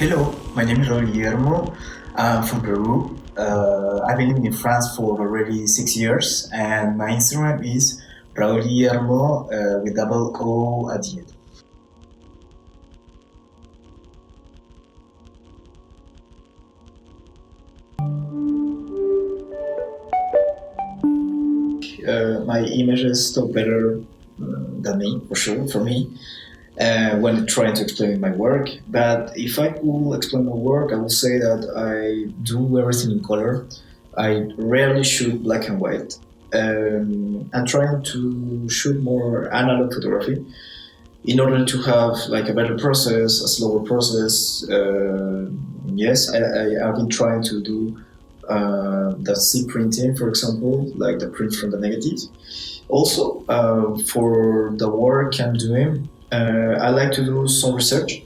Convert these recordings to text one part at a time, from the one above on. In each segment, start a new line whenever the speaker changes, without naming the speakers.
Hello, my name is Raúl Guillermo. I'm from Peru. I've been living in France for already 6 years, and my Instagram is Raúl Guillermo with double O at the end. My images talk better than me, for sure, for me, when trying to explain my work. But if I could explain my work, I would say that I do everything in color. I rarely shoot black and white. I'm trying to shoot more analog photography in order to have like a better process, a slower process. Yes, I've been trying to do the C printing, for example, like the print from the negative. Also, for the work I'm doing, I like to do some research.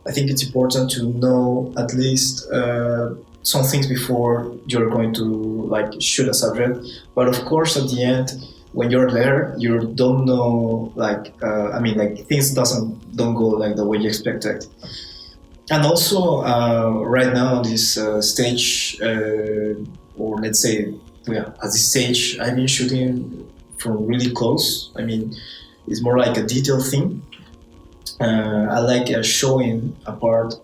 I think it's important to know at least some things before you're going to like shoot a subject. But of course, at the end, when you're there, you don't know like like things don't go like the way you expected. And also, right now, this stage, or let's say, yeah, at this stage, I've been shooting from really close. I mean, it's more like a detail thing. I like showing a part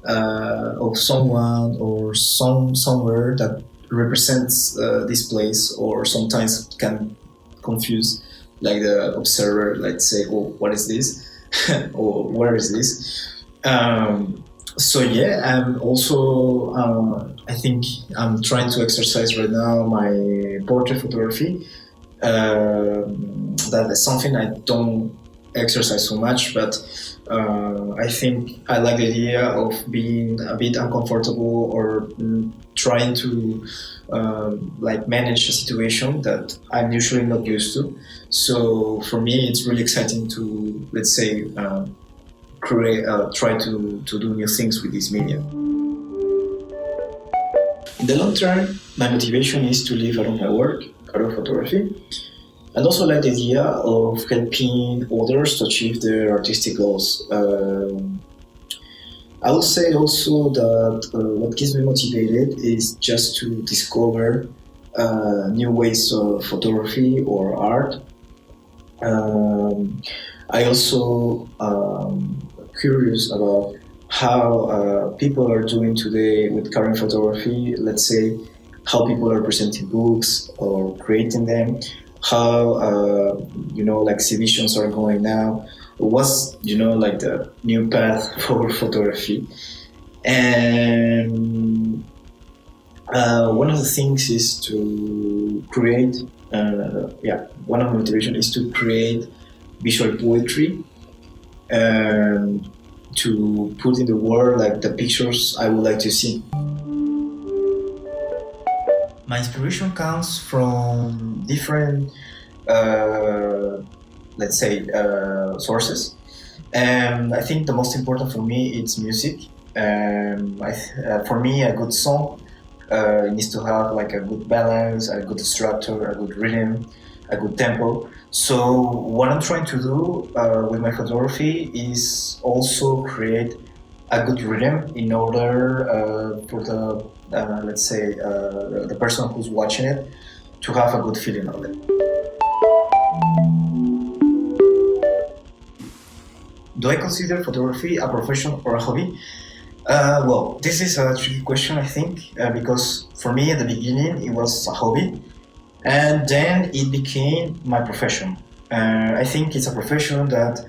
of someone or somewhere that represents this place, or sometimes can confuse like the observer, like say, oh, what is this, or where is this? So yeah, I'm also I think I'm trying to exercise right now my portrait photography. That is something I don't exercise so much, but I think I like the idea of being a bit uncomfortable or trying to like manage a situation that I'm usually not used to. So for me, it's really exciting to, let's say, try to do new things with this medium. In the long term, my motivation is to live out of my work, out of photography, and also like the idea of helping others to achieve their artistic goals. I would say also that what keeps me motivated is just to discover new ways of photography or art. I also curious about how people are doing today with current photography. Let's say how people are presenting books or creating them, how like exhibitions are going now. What's like the new path for photography, and one of the things is to create. One of the motivation is to create visual poetry and to put in the world like the pictures I would like to see. My inspiration comes from different, let's say, sources, and I think the most important for me is music. For me, a good song needs to have like a good balance, a good structure, a good rhythm, a good tempo. So what I'm trying to do with my photography is also create a good rhythm in order for the let's say the person who's watching it to have a good feeling of it. Do I consider photography a profession or a hobby? Well, this is a tricky question, I think, because for me at the beginning it was a hobby, and then it became my profession. I think it's a profession that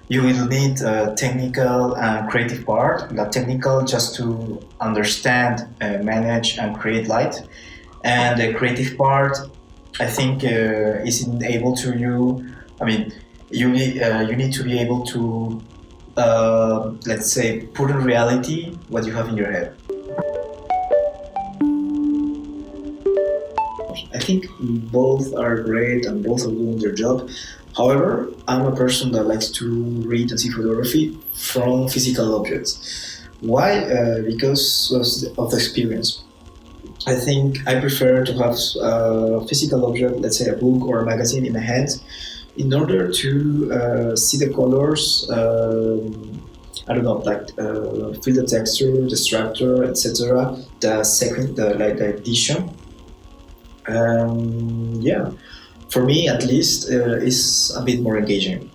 you will need a technical and creative part. The technical just to understand, manage, and create light, and the creative part, I think, is able to you. I mean, you need to be able to, let's say, put in reality what you have in your head. I think both are great and both are doing their job. However, I'm a person that likes to read and see photography from physical objects. Why? Because of the experience. I think I prefer to have a physical object, let's say a book or a magazine in my hands, in order to see the colors I don't know, like fill the texture, the structure, etc. The second, the addition. Yeah, for me at least, is a bit more engaging.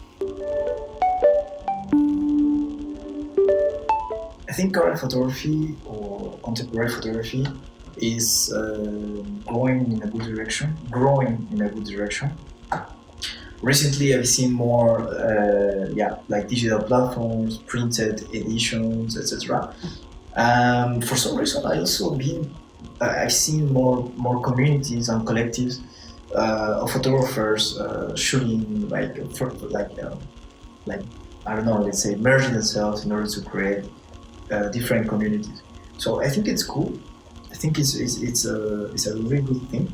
I think current photography or contemporary photography is going in a good direction. Growing in a good direction. Recently, I've seen more, like digital platforms, printed editions, etc. For some reason, I've seen more communities and collectives of photographers shooting like I don't know, let's say merging themselves in order to create different communities. So I think it's cool. I think it's a really good thing.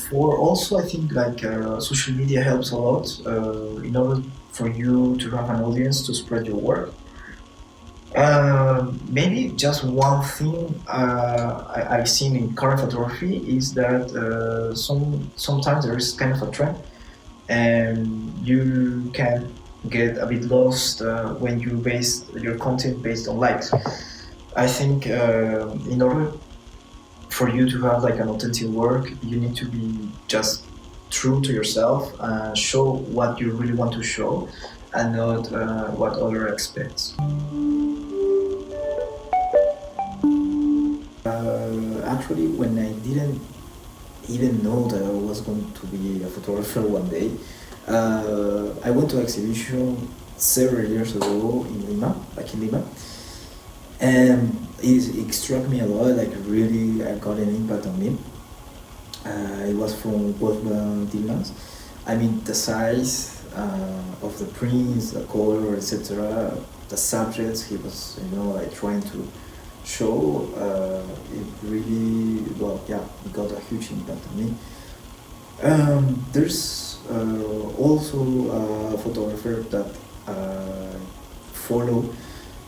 For also, I think like social media helps a lot in order for you to have an audience to spread your work. Maybe just one thing I've seen in current photography is that sometimes there is kind of a trend, and you can get a bit lost when you base your content based on likes. I think in order for you to have like an authentic work, you need to be just true to yourself, show what you really want to show, and not what other expects. Actually, when I didn't even know that I was going to be a photographer one day, I went to an exhibition several years ago in Lima, back in Lima, and it struck me a lot. Like really, I got an impact on me. It was from Wolfgang Tillmans. I mean, the size of the prints, the color, etc., the subjects he was, like trying to show, it really, well, yeah, it got a huge impact on me. There's also a photographer that follow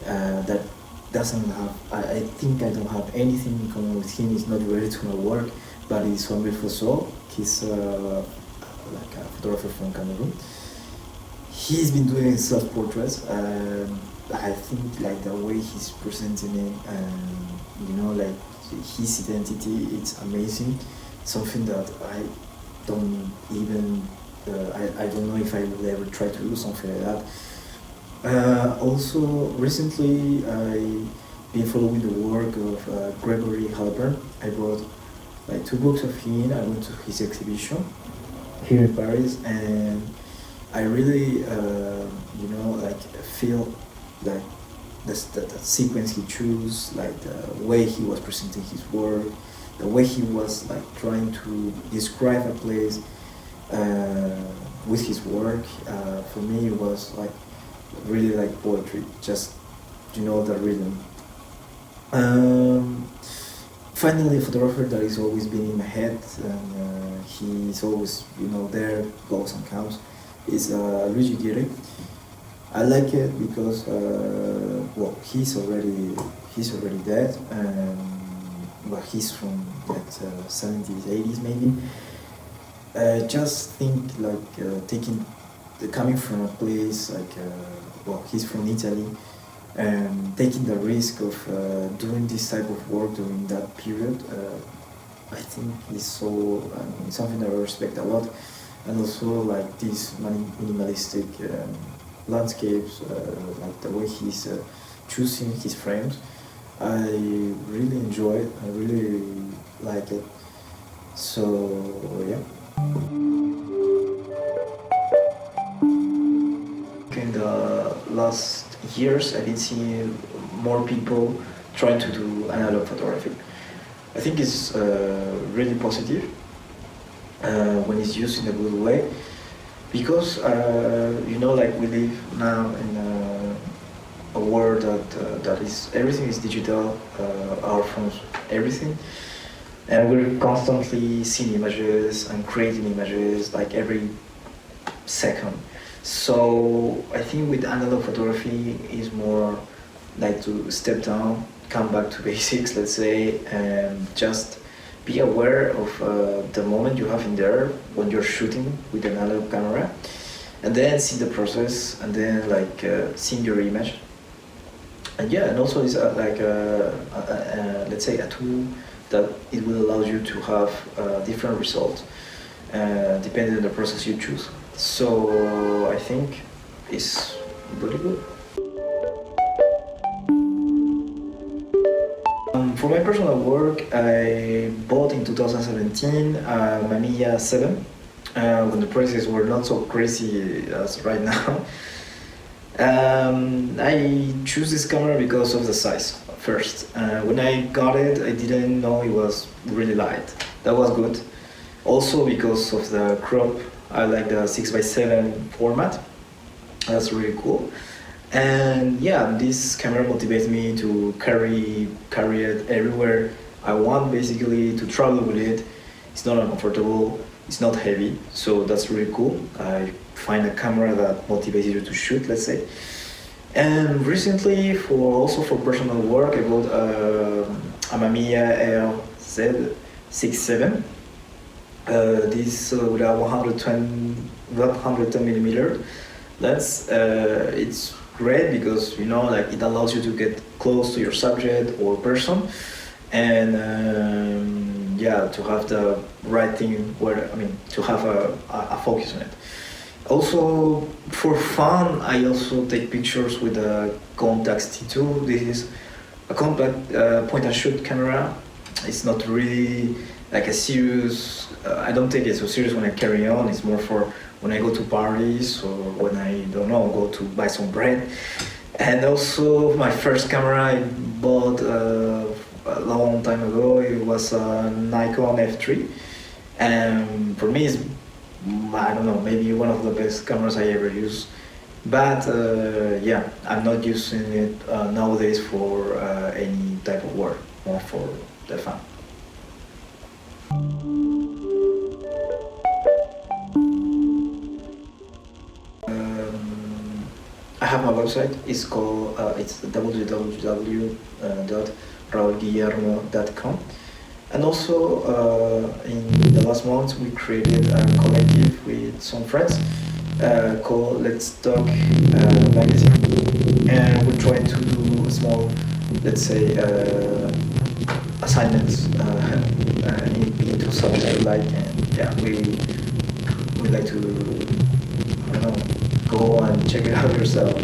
that doesn't have, I think I don't have anything in common with him. He's not related to my work, but he's Juan Fosso. He's like a photographer from Cameroon. He's been doing self-portraits. I think like the way he's presenting it, and like his identity, it's amazing. Something that I don't even, I don't know if I will ever try to do something like that. Also, recently I've been following the work of Gregory Halpern. I bought like 2 books of him. I went to his exhibition here in Paris, and I really, like feel like the sequence he chose, like the way he was presenting his work, the way he was like trying to describe a place with his work. For me, it was like really like poetry, just the rhythm. Finally, a photographer that has always been in my head, and he's always there, goes and comes, is Luigi Ghirri. I like it because well, he's already dead, but he's from like 70s, 80s maybe. Just think like coming from a place like well, he's from Italy, and taking the risk of doing this type of work during that period. I think is so something that I respect a lot, and also like these minimalistic landscapes, like the way he's choosing his frames. I really enjoy it. I really like it. So yeah. In the last years, I've been seeing more people trying to do analog photography. I think it's really positive when it's used in a good way, because like we live now in a world that is everything is digital, our phones, everything, and we're constantly seeing images and creating images like every second. So I think with analog photography is more like to step down, come back to basics, let's say, and just be aware of the moment you have in there when you're shooting with an analog camera, and then see the process, and then like seeing your image. And yeah, and also it's let's say a tool that it will allow you to have different results depending on the process you choose. So I think it's really good. For my personal work, I bought in 2017 Mamiya 7 when the prices were not so crazy as right now. I choose this camera because of the size first. When I got it, I didn't know it was really light. That was good. Also because of the crop, I like the 6x7 format. That's really cool. And yeah, this camera motivates me to carry it everywhere I want, basically, to travel with it. It's not uncomfortable, it's not heavy, so that's really cool. I find a camera that motivates you to shoot, let's say. And recently, also for personal work, I bought a Mamiya RZ67. This with a 110 millimeter lens. It's great because like it allows you to get close to your subject or person, and yeah, to have the right thing to have a focus on it. Also, for fun, I also take pictures with a Contax T2. This is a compact point and shoot camera. It's not really like a serious. I don't take it so serious when I carry on. It's more for when I go to parties or when I don't know, go to buy some bread. And also my first camera I bought a long time ago. It was a Nikon F3, and for me it's, I don't know, maybe one of the best cameras I ever used. But yeah, I'm not using it nowadays for any type of work, more for the fun. I have my website. It's called it's www.raulguillermo.com. And also in the last month we created a collective with some friends called Let's Talk Magazine, and we're trying to do small, let's say, assignments into subjects we like, and yeah, we like to, I don't know, go and check it out yourself.